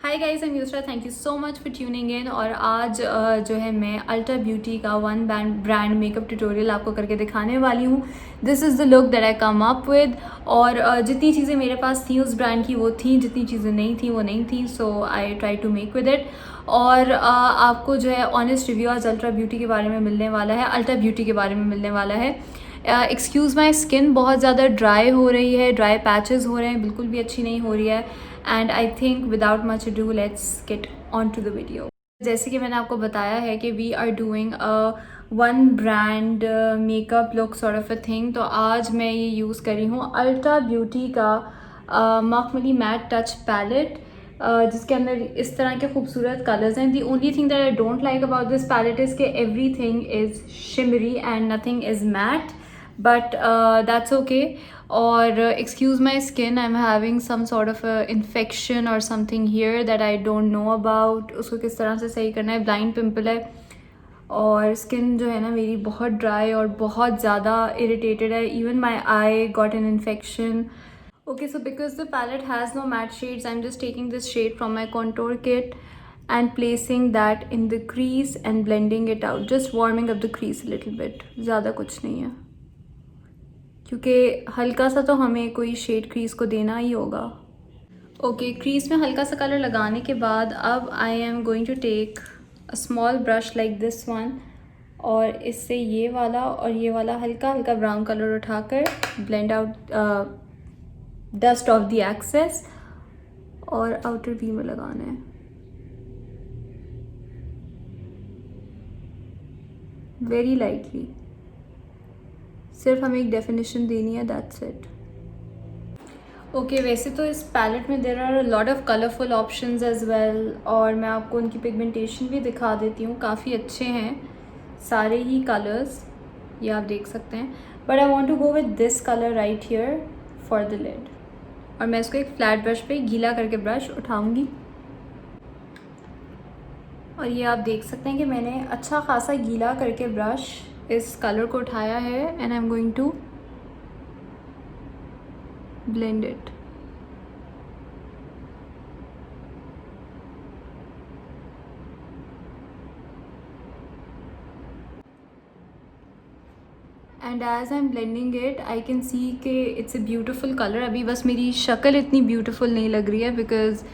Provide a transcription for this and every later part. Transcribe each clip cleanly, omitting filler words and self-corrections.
Hi guys, I am Yusra. Thank you so much for tuning in. और आज जो है मैं अल्टा ब्यूटी का वन ब्रांड मेकअप ट्यूटोरियल आपको करके दिखाने वाली हूँ। This is the look that I come up with. और जितनी चीज़ें मेरे पास थी उस ब्रांड की वो थी, जितनी चीज़ें नहीं थी वो नहीं थी। So I try to make with it. और आपको जो है ऑनेस्ट रिव्यू आज अल्ट्रा ब्यूटी के बारे में मिलने वाला है, अल्टा ब्यूटी के बारे में मिलने वाला है। एक्सक्यूज़ माई स्किन बहुत ज़्यादा ड्राई हो रही है, ड्राई पैचेस हो रहे हैं, बिल्कुल भी अच्छी नहीं हो रही है। And I think without much ado let's get on to the video. जैसे कि मैंने आपको बताया है कि we are doing one brand makeup look sort of a thing. तो आज मैं ये यूज़ कर रही हूँ अल्टा ब्यूटी का मखमली मैट टच पैलेट, जिसके अंदर इस तरह के खूबसूरत कलर्स हैं। The only thing that I don't like about this palette is कि everything is shimmery and nothing is matte, but that's okay. Or excuse my skin, I'm having some sort of a infection or something here that I don't know about. उसको किस तरह से सही करना है। Blind pimple है और skin जो है ना मेरी बहुत ड्राई और बहुत ज़्यादा इरिटेटेड है। Even my I got an infection. Okay, so because the palette has no matte shades, I'm just taking this shade from my contour kit and placing that in the crease and blending it out. Just warming up the crease a little bit. ज़्यादा कुछ नहीं है क्योंकि हल्का सा तो हमें कोई शेड क्रीज को देना ही होगा। ओके, क्रीज में हल्का सा कलर लगाने के बाद अब I am going to take a small brush like this one और इससे ये वाला और ये वाला हल्का हल्का ब्राउन कलर उठाकर blend out dust off the excess और आउटर वी में लगाना है वेरी लाइटली। सिर्फ हमें एक डेफिनेशन देनी है, दैट्स इट। ओके, वैसे तो इस पैलेट में there are a lot of colourful options as well और मैं आपको उनकी पिगमेंटेशन भी दिखा देती हूँ। काफ़ी अच्छे हैं सारे ही कलर्स, ये आप देख सकते हैं। But I want to go with this colour right here for the lid. और मैं इसको एक फ्लैट ब्रश पे गीला करके ब्रश उठाऊँगी और ये आप देख सकते हैं कि मैंने अच्छा खासा गीला करके ब्रश इस कलर को उठाया है and I am going to blend it. And as I'm blending it, I can see कि it's a beautiful color. अभी बस मेरी शक्ल इतनी beautiful नहीं लग रही है because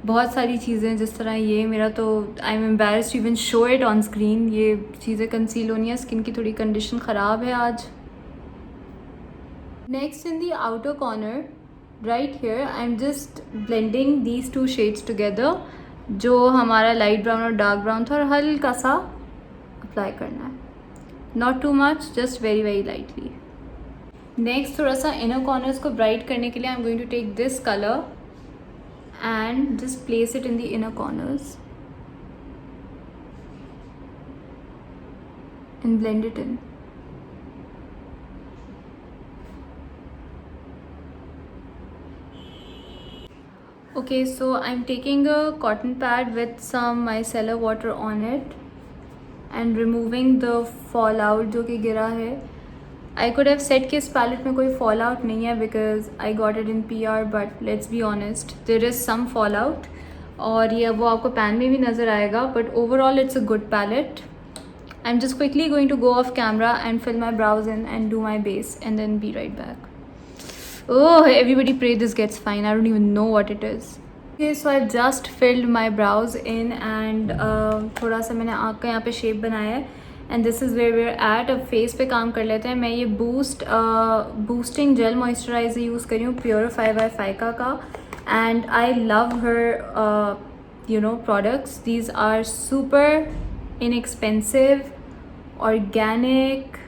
बहुत सारी चीज़ें जिस तरह ये मेरा तो I'm embarrassed to even show it on screen. ये चीज़ें कंसील होनी है, स्किन की थोड़ी कंडीशन ख़राब है आज। Next in the outer corner right here I'm just blending these two shades together, जो हमारा लाइट ब्राउन और डार्क ब्राउन था, और हल्का सा अप्लाई करना है, not too much, just very very lightly. Next थोड़ा सा इनर कॉर्नर्स को ब्राइट करने के लिए I am going to take this colour and just place it in the inner corners and blend it in. Okay, so I'm taking a cotton pad with some micellar water on it and removing the fallout जो कि गिरा है। I could have said कि इस palette में कोई fallout नहीं है because I got it in PR, but let's be honest, there is some fallout और ये वो आपको pan में भी नज़र आएगा, but overall it's a good palette. I'm just quickly going to go off camera and fill my brows in and do my base and then be right back. Oh, everybody pray this gets fine. I don't even know what it is. Okay, so I've just filled my brows in and थोड़ा सा मैंने आँख का यहाँ पे shape बनाया है and this is where we're at. अब फेस पे काम कर लेते हैं। मैं ये बूस्टिंग जेल मॉइस्चराइजर यूज़ कर रही हूँ प्योरीफाई बाय फाइका का and I love her products. These are super inexpensive, organic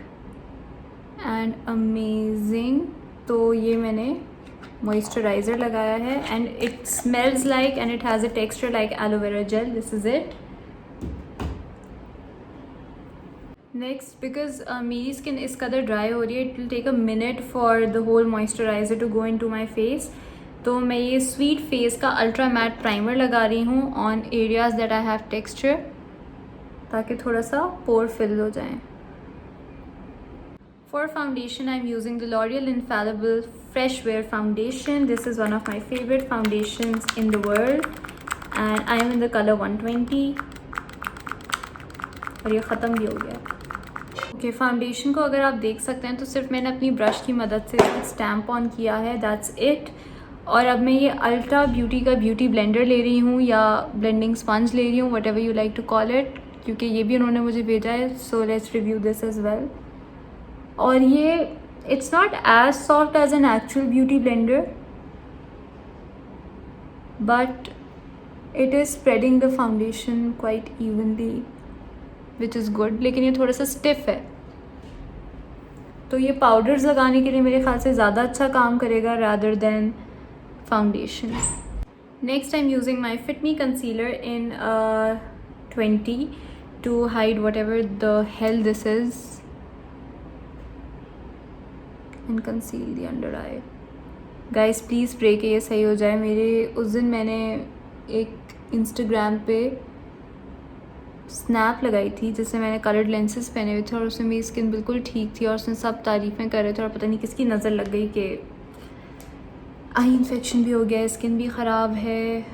and amazing. तो ये मैंने मॉइस्चराइज़र लगाया है and it smells like and it has a texture like aloe vera gel. This is it. Next, because मेरी skin इस कदर dry हो रही है, it will take a minute for the whole moisturiser to go into my face. तो मैं ये sweet face का अल्ट्रा मैट प्राइमर लगा रही हूँ on areas that I have texture, ताकि थोड़ा सा पोर फिल हो जाए. For foundation, I'm using the L'Oreal Infallible Fresh Wear Foundation. This is one of my favorite foundations in the world. And I M in the colour 120 और ये ख़त्म भी हो गया। ओके, फाउंडेशन को अगर आप देख सकते हैं तो सिर्फ मैंने अपनी ब्रश की मदद से स्टैम्प ऑन किया है, दैट्स इट। और अब मैं ये अल्ट्रा ब्यूटी का ब्यूटी ब्लेंडर ले रही हूँ या ब्लेंडिंग स्पंज ले रही हूँ, what ever you like to call it, क्योंकि ये भी उन्होंने मुझे भेजा है। So let's review this as well. और ये it's not as soft as an actual beauty blender, but it is spreading the foundation quite evenly, which is good. लेकिन ये थोड़ा सा स्टिफ है, तो ये पाउडर्स लगाने के लिए मेरे ख्याल से ज़्यादा अच्छा काम करेगा rather than foundation. Next I am using my fit me concealer in 20 to hide what ever the hell this is and conceal the under eye. Guys please pray के ये सही हो जाए। मेरे उस दिन मैंने एक इंस्टाग्राम पे स्नैप लगाई थी जिससे मैंने कलर्ड लेंसेज पहने हुए थे और उसमें मेरी स्किन बिल्कुल ठीक थी और उसमें सब तारीफ़ें कर रहे थे और पता नहीं किसकी नज़र लग गई कि आई इन्फेक्शन भी हो गया है, स्किन भी ख़राब है।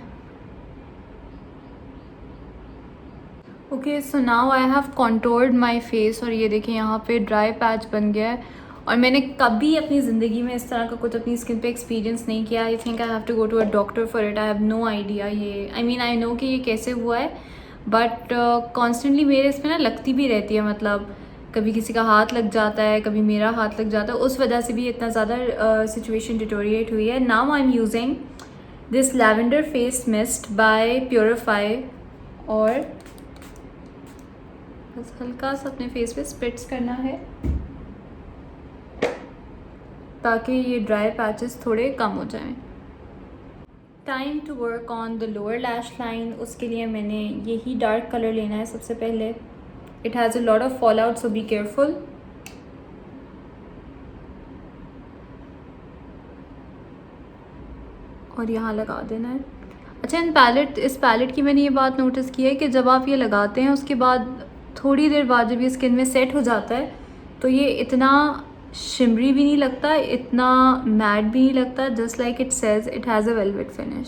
Okay, so now I have कॉन्टोर्ड my face और ये देखिए यहाँ पे ड्राई पैच बन गया है और मैंने कभी अपनी ज़िंदगी में इस तरह का कुछ अपनी स्किन पे एक्सपीरियंस नहीं किया। I think I have to go to a doctor for it. I have no idea ये, आई मीन आई नो कि ये कैसे हुआ है, बट कॉन्स्टेंटली मेरे इसमें ना लगती भी रहती है। मतलब कभी किसी का हाथ लग जाता है, कभी मेरा हाथ लग जाता है, उस वजह से भी इतना ज़्यादा सिचुएशन डिटोरिएट हुई है। Now I am using this lavender face mist by purify और बस हल्का सा अपने फेस पे स्प्रिट्स करना है ताकि ये ड्राई पैचेस थोड़े कम हो जाएं। Time to work on the lower lash line. उसके लिए मैंने यही डार्क कलर लेना है सबसे पहले। It has a lot of fall out, so be careful. और यहाँ लगा देना है। अच्छा, इस पैलेट की मैंने ये बात नोटिस की है कि जब आप ये लगाते हैं उसके बाद थोड़ी देर बाद जब ये स्किन में सेट हो जाता है तो ये इतना शिमरी भी नहीं लगता, इतना मैट भी नहीं लगता। Just like it says, it has a velvet finish.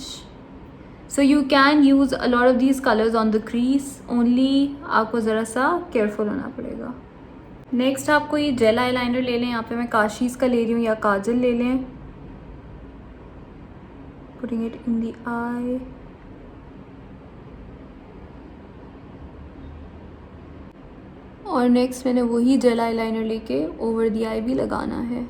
So you can use a lot of these colours on the crease, only आपको ज़रा सा केयरफुल होना पड़ेगा। नेक्स्ट आपको ये जेल आई लाइनर ले लें। यहाँ पे मैं काशीज़ का ले रही हूँ या काजल ले लें। Putting it in the eye. और नेक्स्ट मैंने वही जेल आई लाइनर लेके ओवर द आई भी लगाना है।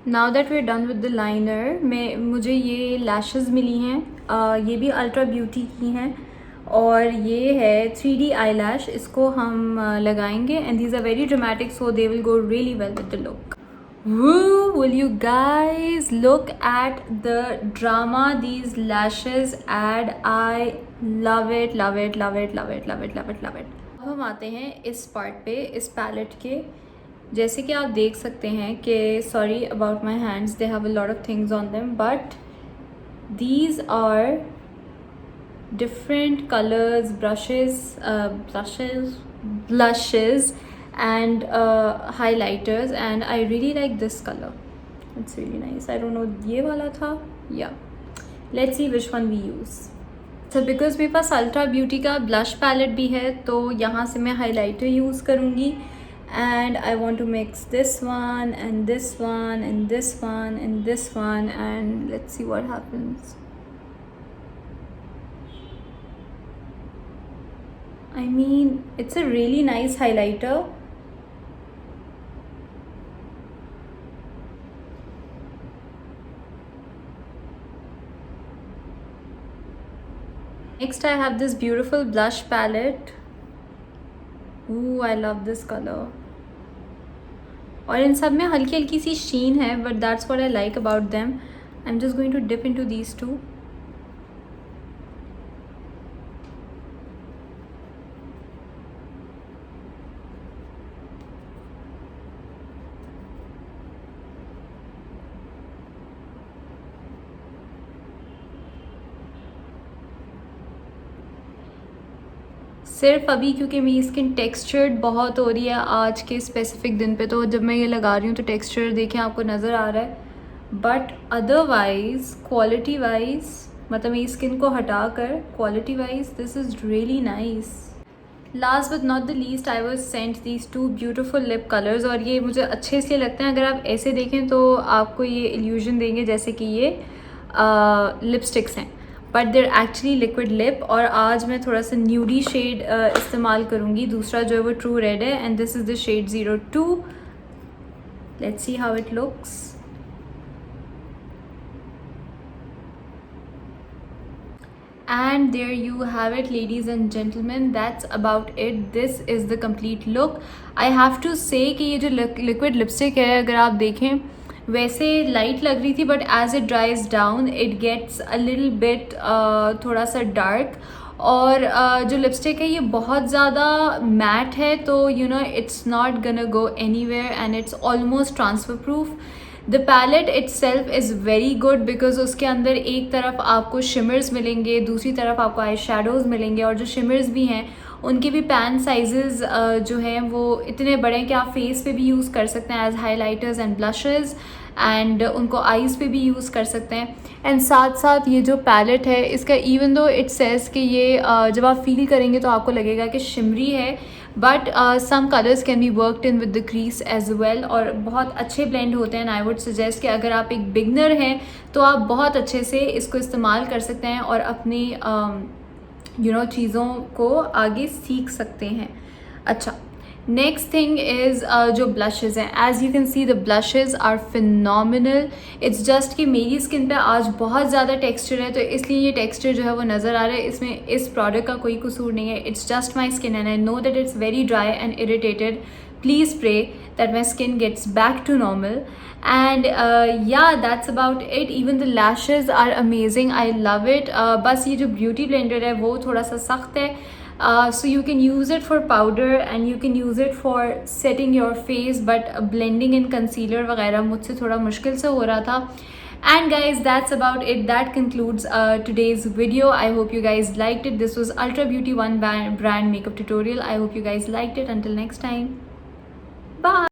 Now that we are done with the liner, मुझे ये लैशेज़ मिली हैं, ये भी अल्ट्रा ब्यूटी की हैं और ये है 3D आई लैश। इसको हम लगाएंगे and these are very dramatic, so they will go really well with the look. Woo! Will you guys look at the drama these lashes add? I love it, love it, love it, love it, love it, love it, love it. अब हम आते हैं इस part पे, इस palette के। जैसे कि आप देख सकते हैं कि sorry about my hands, they have a lot of things on them, but these are different colors, blushes and highlighters, and I really like this color. It's really nice. I don't know ये वाला था, yeah. Let's see which one we use. So because मेरे पास ultra beauty का blush palette भी है तो यहाँ से मैं हाइलाइटर यूज़ करूँगी and I want to mix this one and this one and this one and this one and let's see what happens. I mean, it's a really nice highlighter. Next I have this beautiful blush palette. Ooh, I love this color. और इन सब में हल्की हल्की सी शीन है, but that's what I like about them. I'm just going to dip into these two. सिर्फ अभी क्योंकि मेरी स्किन टेक्सचर्ड बहुत हो रही है आज के स्पेसिफिक दिन पे, तो जब मैं ये लगा रही हूँ तो टेक्सचर देखें आपको नज़र आ रहा है, बट अदरवाइज क्वालिटी वाइज, मतलब मेरी स्किन को हटा कर quality wise this is really nice. Last but not the least I was sent these 2 beautiful lip colours, और ये मुझे अच्छे इसलिए लगते हैं, अगर आप ऐसे देखें तो आपको ये इल्यूजन देंगे जैसे कि ये लिपस्टिक्स हैं, but there actually liquid lip. और आज मैं थोड़ा सा न्यूडी शेड इस्तेमाल करूँगी, दूसरा जो है वो ट्रू रेड है, and this is the shade 02। Let's see how it looks. And there you have it, ladies and gentlemen, that's about it. This is the complete look. I have to say कि ये जो liquid lipstick है, अगर आप देखें वैसे light लग रही थी, but as it dries down it gets a little bit थोड़ा सा डार्क। और जो लिपस्टिक है ये बहुत ज़्यादा मैट है, तो you know it's not gonna go anywhere and it's almost transfer proof. The palette itself is very good because उसके अंदर एक तरफ आपको शिमर्स मिलेंगे, दूसरी तरफ आपको आई शेडोज़ मिलेंगे, और जो शिमर्स भी हैं उनके भी पैन साइजेस जो हैं वो इतने बड़े हैं कि आप फेस पे भी यूज़ कर सकते हैं as highlighters and blushes, and उनको आईज़ पे भी यूज़ कर सकते हैं। एंड साथ साथ ये जो पैलेट है इसका, इवन दो इट सेज कि ये जब आप फील करेंगे तो आपको लगेगा कि शिमरी है, but some colours can be worked in with the crease as well, और बहुत अच्छे ब्लेंड होते हैं। आई वुड सजेस्ट कि अगर आप एक बिगनर हैं तो आप बहुत अच्छे से इसको इस्तेमाल कर सकते हैं और अपनी चीज़ों को आगे सीख सकते हैं। अच्छा, नेक्स्ट थिंग इज़ जो ब्लशेज़ हैं, as you can see the blushes are phenomenal. It's just कि मेरी स्किन पे आज बहुत ज़्यादा टेक्सचर है, तो इसलिए ये टेक्सचर जो है वो नज़र आ रहा है। इसमें इस प्रोडक्ट का कोई कसूर नहीं है, it's just my skin and I know that it's very dry and irritated. Please pray that my skin gets back to normal, and that's about it. Even the lashes are amazing, I love it. बस ये जो beauty blender है वो थोड़ा सा सख्त है, so you can use it for powder and you can use it for setting your face, but blending in concealer वगैरह मुझसे थोड़ा मुश्किल से हो रहा था। And guys, that's about it. That concludes today's video. I hope you guys liked it. This was Ultra Beauty One brand makeup tutorial. I hope you guys liked it. Until next time, bye.